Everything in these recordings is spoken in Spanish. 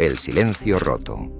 el silencio roto.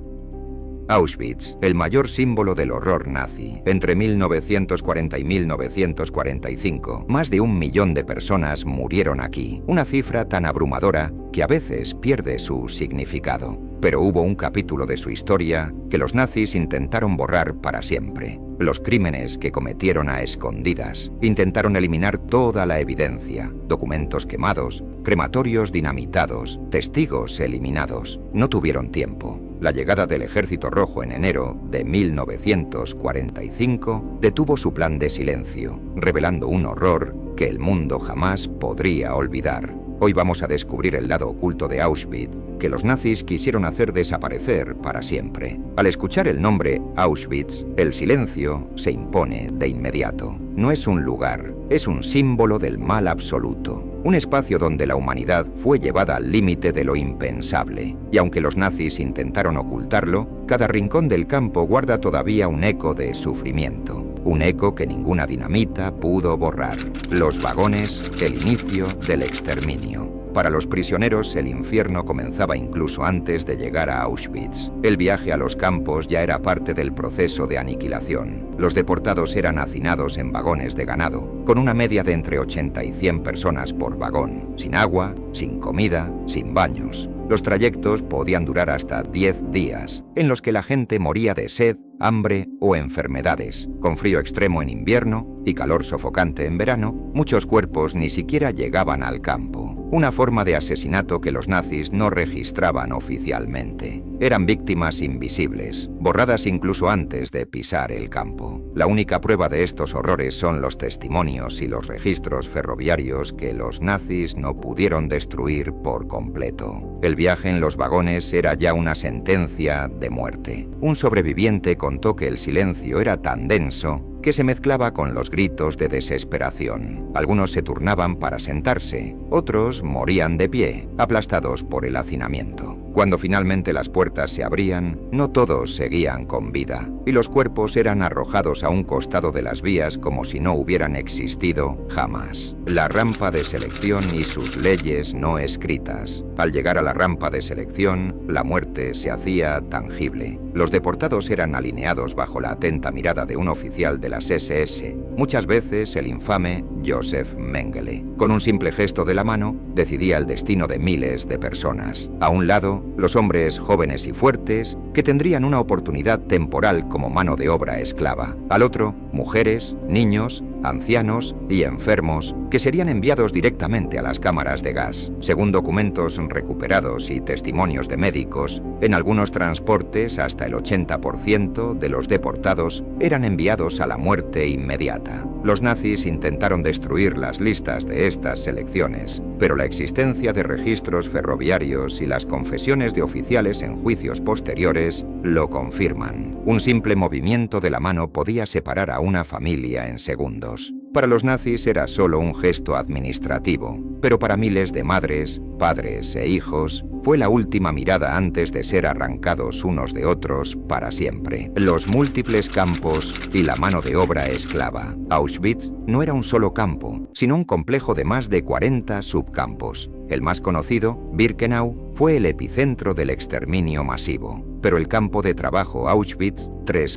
Auschwitz, el mayor símbolo del horror nazi. Entre 1940 y 1945, más de 1 millón de personas murieron aquí. Una cifra tan abrumadora que a veces pierde su significado. Pero hubo un capítulo de su historia que los nazis intentaron borrar para siempre. Los crímenes que cometieron a escondidas. Intentaron eliminar toda la evidencia, documentos quemados, crematorios dinamitados, testigos eliminados. No tuvieron tiempo. La llegada del Ejército Rojo en enero de 1945 detuvo su plan de silencio, revelando un horror que el mundo jamás podría olvidar. Hoy vamos a descubrir el lado oculto de Auschwitz, que los nazis quisieron hacer desaparecer para siempre. Al escuchar el nombre Auschwitz, el silencio se impone de inmediato. No es un lugar, es un símbolo del mal absoluto. Un espacio donde la humanidad fue llevada al límite de lo impensable. Y aunque los nazis intentaron ocultarlo, cada rincón del campo guarda todavía un eco de sufrimiento. Un eco que ninguna dinamita pudo borrar. Los vagones, el inicio del exterminio. Para los prisioneros, el infierno comenzaba incluso antes de llegar a Auschwitz. El viaje a los campos ya era parte del proceso de aniquilación. Los deportados eran hacinados en vagones de ganado, con una media de entre 80 y 100 personas por vagón, sin agua, sin comida, sin baños. Los trayectos podían durar hasta 10 días, en los que la gente moría de sed, hambre o enfermedades. Con frío extremo en invierno y calor sofocante en verano, muchos cuerpos ni siquiera llegaban al campo. Una forma de asesinato que los nazis no registraban oficialmente. Eran víctimas invisibles, borradas incluso antes de pisar el campo. La única prueba de estos horrores son los testimonios y los registros ferroviarios que los nazis no pudieron destruir por completo. El viaje en los vagones era ya una sentencia de muerte. Un sobreviviente contó que el silencio era tan denso que se mezclaba con los gritos de desesperación. Algunos se turnaban para sentarse, otros morían de pie, aplastados por el hacinamiento. Cuando finalmente las puertas se abrían, no todos seguían con vida, y los cuerpos eran arrojados a un costado de las vías como si no hubieran existido jamás. La rampa de selección y sus leyes no escritas. Al llegar a la rampa de selección, la muerte se hacía tangible. Los deportados eran alineados bajo la atenta mirada de un oficial de las SS, muchas veces el infame Josef Mengele. Con un simple gesto de la mano, decidía el destino de miles de personas. A un lado, los hombres jóvenes y fuertes, que tendrían una oportunidad temporal como mano de obra esclava. Al otro, mujeres, niños, ancianos y enfermos, que serían enviados directamente a las cámaras de gas. Según documentos recuperados y testimonios de médicos, en algunos transportes hasta el 80% de los deportados eran enviados a la muerte inmediata. Los nazis intentaron destruir las listas de estas selecciones, pero la existencia de registros ferroviarios y las confesiones de oficiales en juicios posteriores lo confirman. Un simple movimiento de la mano podía separar a una familia en segundos. Para los nazis era solo un gesto administrativo, pero para miles de madres, padres e hijos fue la última mirada antes de ser arrancados unos de otros para siempre. Los múltiples campos y la mano de obra esclava. Auschwitz no era un solo campo, sino un complejo de más de 40 subcampos. El más conocido, Birkenau, fue el epicentro del exterminio masivo. Pero el campo de trabajo Auschwitz,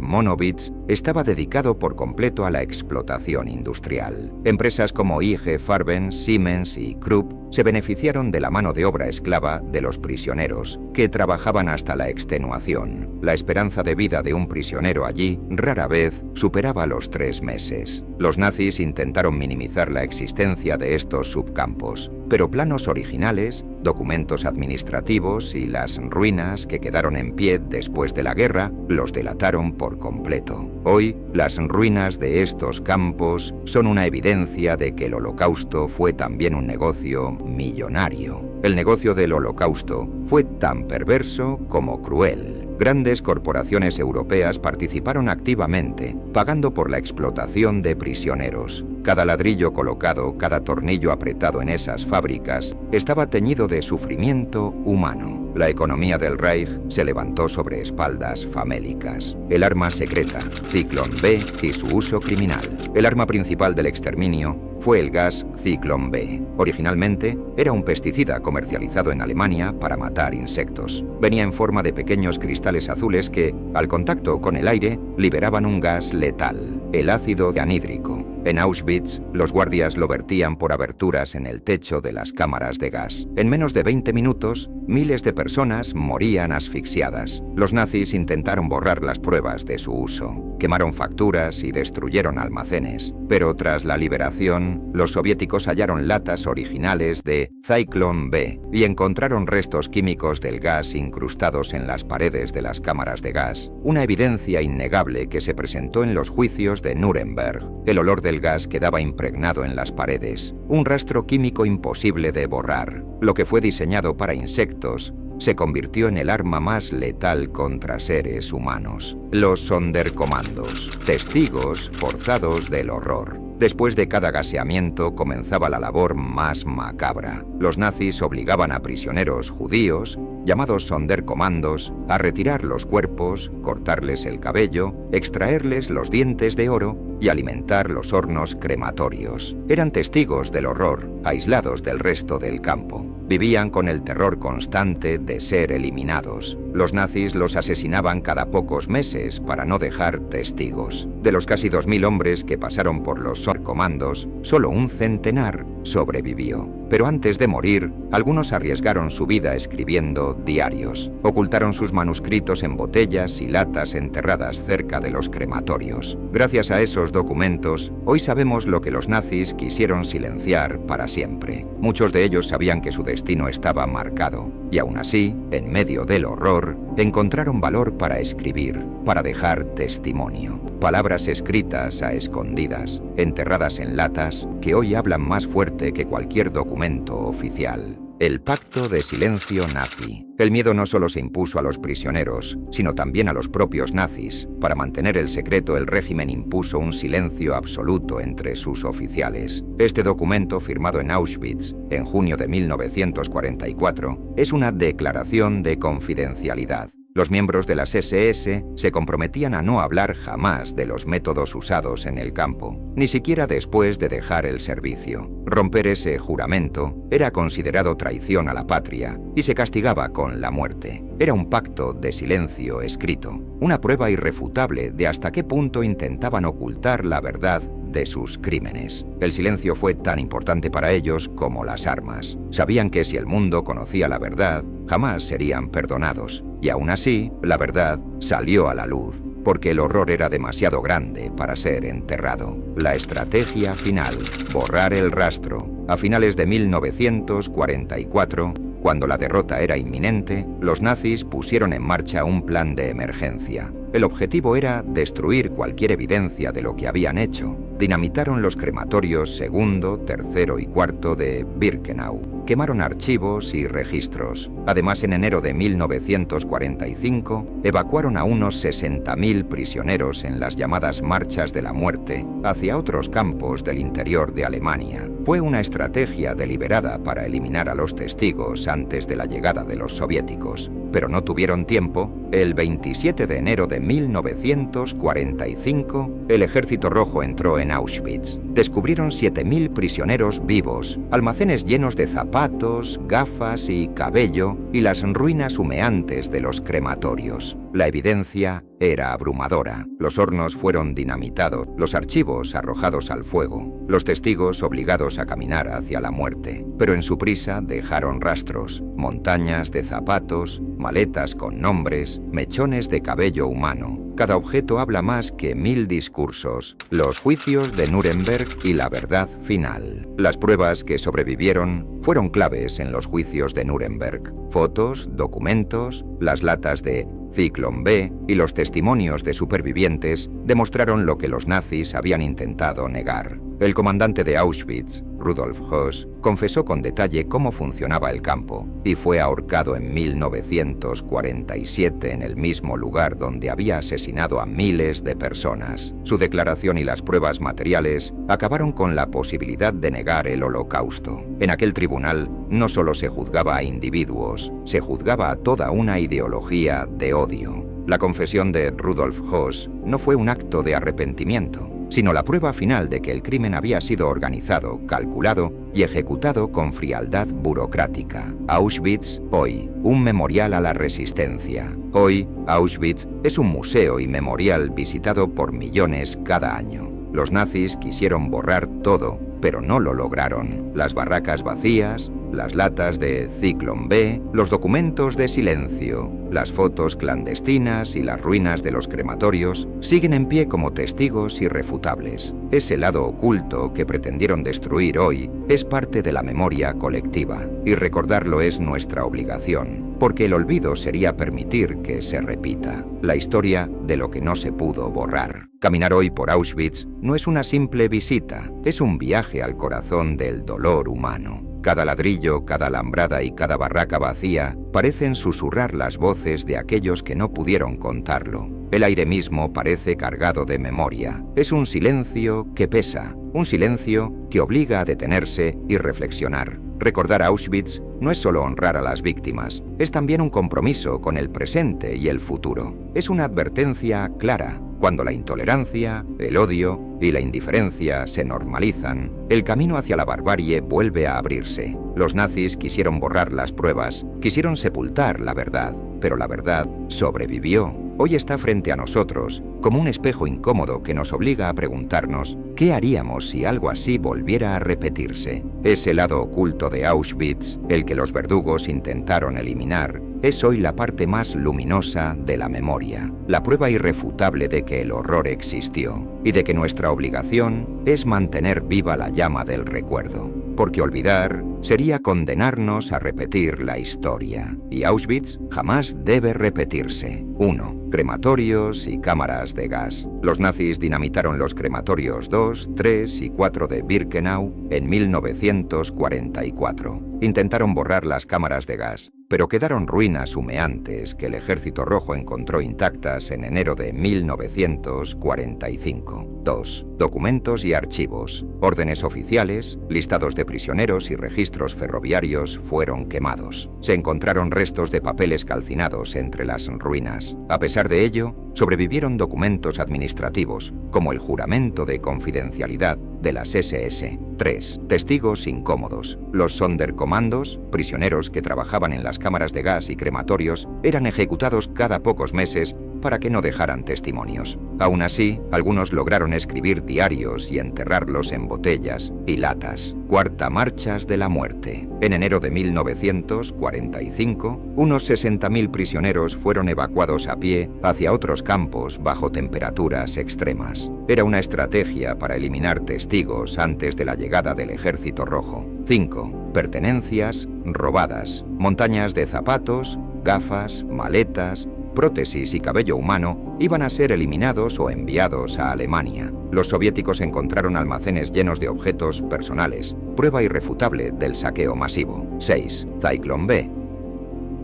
Monowitz, estaba dedicado por completo a la explotación industrial. Empresas como IG Farben, Siemens y Krupp se beneficiaron de la mano de obra esclava de los prisioneros, que trabajaban hasta la extenuación. La esperanza de vida de un prisionero allí rara vez superaba los 3 meses. Los nazis intentaron minimizar la existencia de estos subcampos, pero planos originales, documentos administrativos y las ruinas que quedaron en pie después de la guerra los delataron por completo. Hoy, las ruinas de estos campos son una evidencia de que el Holocausto fue también un negocio millonario. El negocio del Holocausto fue tan perverso como cruel. Grandes corporaciones europeas participaron activamente, pagando por la explotación de prisioneros. Cada ladrillo colocado, cada tornillo apretado en esas fábricas, estaba teñido de sufrimiento humano. La economía del Reich se levantó sobre espaldas famélicas. El arma secreta, Zyklon B, y su uso criminal. El arma principal del exterminio fue el gas Zyklon B. Originalmente, era un pesticida comercializado en Alemania para matar insectos. Venía en forma de pequeños cristales azules que, al contacto con el aire, liberaban un gas letal, el ácido anhídrico. En Auschwitz, los guardias lo vertían por aberturas en el techo de las cámaras de gas. En menos de 20 minutos, miles de personas morían asfixiadas. Los nazis intentaron borrar las pruebas de su uso. Quemaron facturas y destruyeron almacenes. Pero tras la liberación, los soviéticos hallaron latas originales de Zyklon B y encontraron restos químicos del gas incrustados en las paredes de las cámaras de gas. Una evidencia innegable que se presentó en los juicios de Nuremberg. El olor del gas quedaba impregnado en las paredes. Un rastro químico imposible de borrar. Lo que fue diseñado para insectos se convirtió en el arma más letal contra seres humanos. Los Sonderkommandos, testigos forzados del horror. Después de cada gaseamiento comenzaba la labor más macabra. Los nazis obligaban a prisioneros judíos, llamados Sonderkommandos, a retirar los cuerpos, cortarles el cabello, extraerles los dientes de oro y alimentar los hornos crematorios. Eran testigos del horror, aislados del resto del campo. Vivían con el terror constante de ser eliminados. Los nazis los asesinaban cada pocos meses para no dejar testigos. De los casi 2000 hombres que pasaron por los Sonderkommandos, solo un centenar sobrevivió. Pero antes de morir, algunos arriesgaron su vida escribiendo diarios. Ocultaron sus manuscritos en botellas y latas enterradas cerca de los crematorios. Gracias a esos documentos, hoy sabemos lo que los nazis quisieron silenciar para siempre. Muchos de ellos sabían que su destino estaba marcado, y aún así, en medio del horror, encontraron valor para escribir, para dejar testimonio. Palabras escritas a escondidas, enterradas en latas, que hoy hablan más fuerte que cualquier documento oficial. El pacto de silencio nazi. El miedo no solo se impuso a los prisioneros, sino también a los propios nazis. Para mantener el secreto, el régimen impuso un silencio absoluto entre sus oficiales. Este documento, firmado en Auschwitz en junio de 1944, es una declaración de confidencialidad. Los miembros de las SS se comprometían a no hablar jamás de los métodos usados en el campo, ni siquiera después de dejar el servicio. Romper ese juramento era considerado traición a la patria y se castigaba con la muerte. Era un pacto de silencio escrito, una prueba irrefutable de hasta qué punto intentaban ocultar la verdad de sus crímenes. El silencio fue tan importante para ellos como las armas. Sabían que si el mundo conocía la verdad, jamás serían perdonados. Y aún así, la verdad salió a la luz, porque el horror era demasiado grande para ser enterrado. La estrategia final: borrar el rastro. A finales de 1944, cuando la derrota era inminente, los nazis pusieron en marcha un plan de emergencia. El objetivo era destruir cualquier evidencia de lo que habían hecho. Dinamitaron los crematorios segundo, tercero y cuarto de Birkenau. Quemaron archivos y registros. Además, en enero de 1945, evacuaron a unos 60.000 prisioneros en las llamadas marchas de la muerte hacia otros campos del interior de Alemania. Fue una estrategia deliberada para eliminar a los testigos antes de la llegada de los soviéticos. Pero no tuvieron tiempo. El 27 de enero de 1945, el Ejército Rojo entró en Auschwitz. Descubrieron 7.000 prisioneros vivos, almacenes llenos de zapatos, gafas y cabello, y las ruinas humeantes de los crematorios. La evidencia era abrumadora. Los hornos fueron dinamitados, los archivos arrojados al fuego, los testigos obligados a caminar hacia la muerte. Pero en su prisa dejaron rastros, montañas de zapatos, maletas con nombres, mechones de cabello humano. Cada objeto habla más que 1000 discursos. Los juicios de Nuremberg y la verdad final. Las pruebas que sobrevivieron fueron claves en los juicios de Nuremberg. Fotos, documentos, las latas de Zyklon B y los testimonios de supervivientes demostraron lo que los nazis habían intentado negar. El comandante de Auschwitz, Rudolf Höss, confesó con detalle cómo funcionaba el campo y fue ahorcado en 1947 en el mismo lugar donde había asesinado a miles de personas. Su declaración y las pruebas materiales acabaron con la posibilidad de negar el Holocausto. En aquel tribunal no solo se juzgaba a individuos, se juzgaba a toda una ideología de odio. La confesión de Rudolf Höss no fue un acto de arrepentimiento, sino la prueba final de que el crimen había sido organizado, calculado y ejecutado con frialdad burocrática. Auschwitz, hoy, un memorial a la resistencia. Hoy, Auschwitz es un museo y memorial visitado por millones cada año. Los nazis quisieron borrar todo, pero no lo lograron. Las barracas vacías, las latas de Zyklon B, los documentos de silencio, las fotos clandestinas y las ruinas de los crematorios siguen en pie como testigos irrefutables. Ese lado oculto que pretendieron destruir hoy es parte de la memoria colectiva, y recordarlo es nuestra obligación, porque el olvido sería permitir que se repita la historia de lo que no se pudo borrar. Caminar hoy por Auschwitz no es una simple visita, es un viaje al corazón del dolor humano. Cada ladrillo, cada alambrada y cada barraca vacía parecen susurrar las voces de aquellos que no pudieron contarlo. El aire mismo parece cargado de memoria. Es un silencio que pesa, un silencio que obliga a detenerse y reflexionar. Recordar Auschwitz no es solo honrar a las víctimas, es también un compromiso con el presente y el futuro. Es una advertencia clara. Cuando la intolerancia, el odio y la indiferencia se normalizan, el camino hacia la barbarie vuelve a abrirse. Los nazis quisieron borrar las pruebas, quisieron sepultar la verdad, pero la verdad sobrevivió. Hoy está frente a nosotros, como un espejo incómodo que nos obliga a preguntarnos ¿qué haríamos si algo así volviera a repetirse? Ese lado oculto de Auschwitz, el que los verdugos intentaron eliminar, es hoy la parte más luminosa de la memoria, la prueba irrefutable de que el horror existió y de que nuestra obligación es mantener viva la llama del recuerdo, porque olvidar sería condenarnos a repetir la historia, y Auschwitz jamás debe repetirse. 1. Crematorios y cámaras de gas. Los nazis dinamitaron los crematorios 2, 3 y 4 de Birkenau en 1944. Intentaron borrar las cámaras de gas, pero quedaron ruinas humeantes que el Ejército Rojo encontró intactas en enero de 1945. 2. Documentos y archivos. Órdenes oficiales, listados de prisioneros y registros ferroviarios fueron quemados. Se encontraron restos de papeles calcinados entre las ruinas. A pesar de ello, sobrevivieron documentos administrativos, como el juramento de confidencialidad de las SS. 3. Testigos incómodos. Los Sonderkommandos, prisioneros que trabajaban en las cámaras de gas y crematorios, eran ejecutados cada pocos meses para que no dejaran testimonios. Aún así, algunos lograron escribir diarios y enterrarlos en botellas y latas. Cuarta marchas de la muerte. En enero de 1945, unos 60.000 prisioneros fueron evacuados a pie hacia otros campos bajo temperaturas extremas. Era una estrategia para eliminar testigos antes de la llegada del Ejército Rojo. 5. Pertenencias robadas. Montañas de zapatos, gafas, maletas, prótesis y cabello humano iban a ser eliminados o enviados a Alemania. Los soviéticos encontraron almacenes llenos de objetos personales, prueba irrefutable del saqueo masivo. 6. Zyklon B.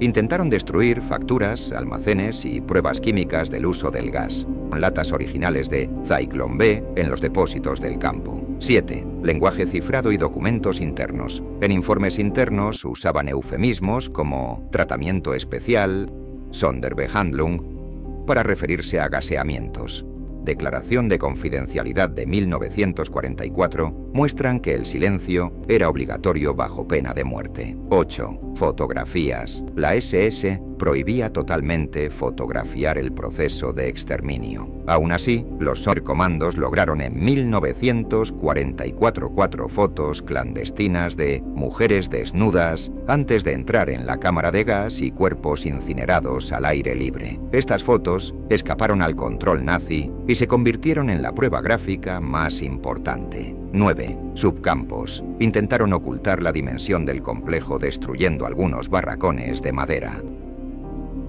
Intentaron destruir facturas, almacenes y pruebas químicas del uso del gas, con latas originales de Zyklon B en los depósitos del campo. 7. Lenguaje cifrado y documentos internos. En informes internos usaban eufemismos como tratamiento especial, Sonderbehandlung, para referirse a gaseamientos. Declaración de Confidencialidad de 1944 muestran que el silencio era obligatorio bajo pena de muerte. 8. Fotografías. La SS prohibía totalmente fotografiar el proceso de exterminio. Aún así, los Sonderkommandos lograron en 1944 4 fotos clandestinas de mujeres desnudas antes de entrar en la cámara de gas y cuerpos incinerados al aire libre. Estas fotos escaparon al control nazi y se convirtieron en la prueba gráfica más importante. 9. Subcampos. Intentaron ocultar la dimensión del complejo destruyendo algunos barracones de madera.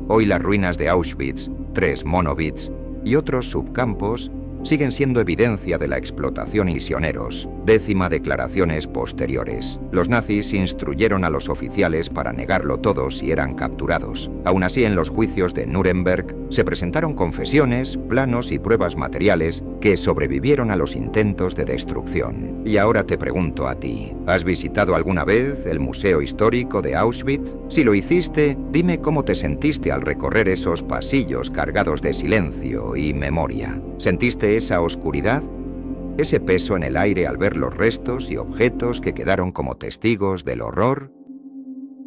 Hoy las ruinas de Auschwitz, 3 Monowitz y otros subcampos siguen siendo evidencia de la explotación y prisioneros, Décima, declaraciones posteriores. Los nazis instruyeron a los oficiales para negarlo todo si eran capturados. Aún así, en los juicios de Nuremberg se presentaron confesiones, planos y pruebas materiales que sobrevivieron a los intentos de destrucción. Y ahora te pregunto a ti, ¿has visitado alguna vez el Museo Histórico de Auschwitz? Si lo hiciste, dime cómo te sentiste al recorrer esos pasillos cargados de silencio y memoria. ¿Sentiste esa oscuridad? ¿Ese peso en el aire al ver los restos y objetos que quedaron como testigos del horror?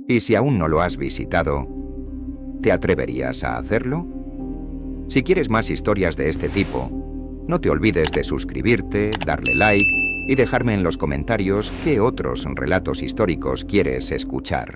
Y si aún no lo has visitado, ¿te atreverías a hacerlo? Si quieres más historias de este tipo, no te olvides de suscribirte, darle like y dejarme en los comentarios qué otros relatos históricos quieres escuchar.